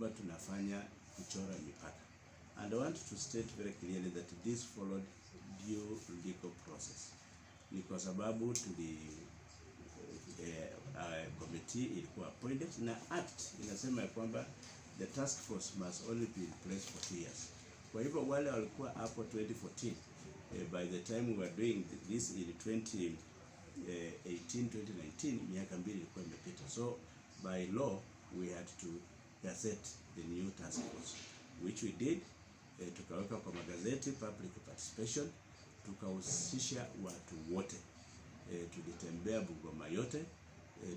tulikuwa tunafanya kuchora mipaka. And I want to state very clearly that this followed due legal process. Ni kwa sababu committee ilikuwa appointed na act inasema ya kwamba the task force must only be in place for 2 years. Kwa hivyo wale walikuwa hapo 2014, by the time we were doing this in 2018 2019, miaka 2 ilikuwa imepita. So by law we had to gazette the new task force, which we did. Tukaweka kwa magazeti, public participation, tukahusisha watu wote. Tulitembea Bungoma yote,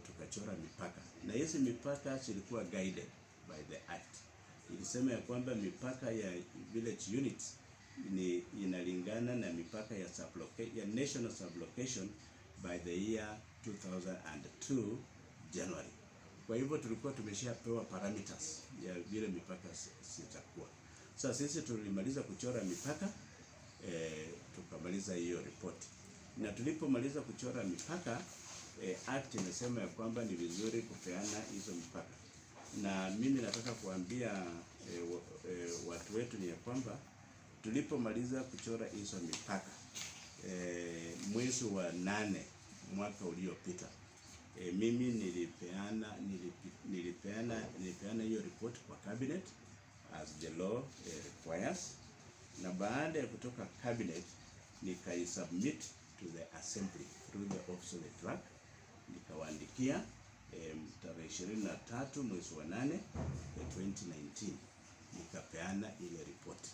tukachora mipaka. Na hizi mipaka zilikuwa guided by the act. Ilisema ya kwamba mipaka ya village units inalingana na mipaka ya national sublocation by the year 2002 January. Kwa hivyo tulikuwa tumeshapewa parameters ya vile mipaka zitakuwa. Sasa sisi tulimaliza kuchora mipaka, tukamaliza hiyo report. Na tulipomaliza kuchora mipaka, act inasema ya kwamba ni vizuri kupeana hizo mipaka. Na mimi nataka kuambia watu wetu ni ya kwamba tulipomaliza kuchora hizo mipaka mwezi wa 8 mwaka uliopita, mimi nilipeana hiyo report kwa cabinet as the law requires, na baada ya kutoka cabinet nikaisubmit to the assembly through the office of the clerk. Nikawaandikia tarehe 23 mwezi wa 8 2019, nikapeana ile report.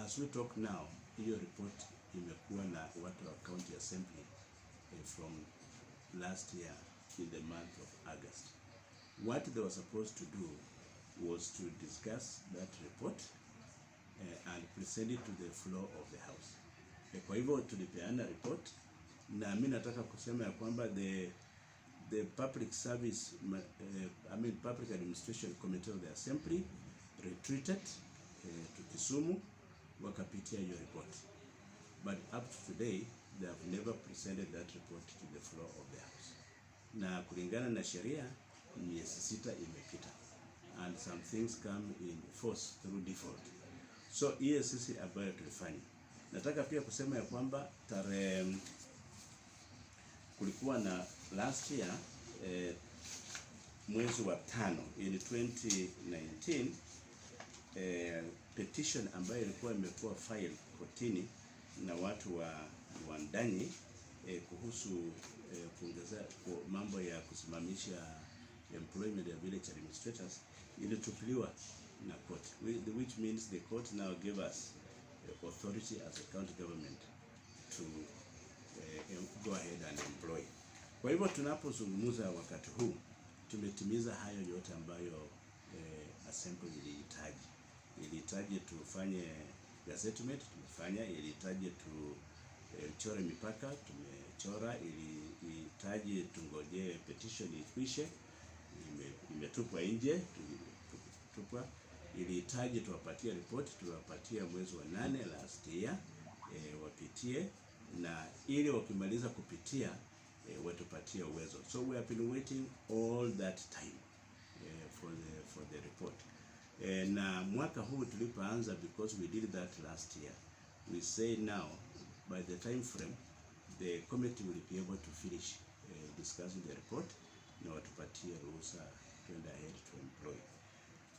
As we talk now, hiyo report imekuwa na watu wa county assembly from last year in the month of August. What they were supposed to do was to discuss that report and present it to the floor of the house. Kwa hivyo tulipeana report, na mimi nataka kusema ya kwamba the public service public administration committee of the assembly retreated to Kisumu, wakapitia hiyo report. But up to today they have never presented that report to the floor of the house. Na kulingana na sheria miezi 6 imepita, and some things come in force through default. So hiyo sisi ambayo tulifanya. Nataka pia kusema ya kwamba kulikuwa na last year mwezi wa 5 in 2019 petition ambayo ilikuwa imekuwa file kotini na watu wa ndani kuhusu kuongeza mambo ya kusimamisha employment of village administrators ilitupiliwa na court, which means the court now gave us authority as a county government to go ahead and employ. Kwa hivyo tunapozungumza wakati huu tumetimiza hayo yote ambayo assembly ilihitaji tufanye gazettement, tumefanya. Ilihitaji tuchore mipaka, tumechora. Ilihitaji tungojee petition ikwishe, imetupwa nje, tupwa. Ilihitaji tuwapatie report, tuwapatia mwezi wa 8 last year, wapitie, na ili wakimaliza kupitia watupatie uwezo. So we have been waiting all that time for the report. Na mwaka huu tulipoanza, because we did that last year, we say now by the time frame the committee will be able to finish discussing the report na watupatie ruhusa to end ahead to employ.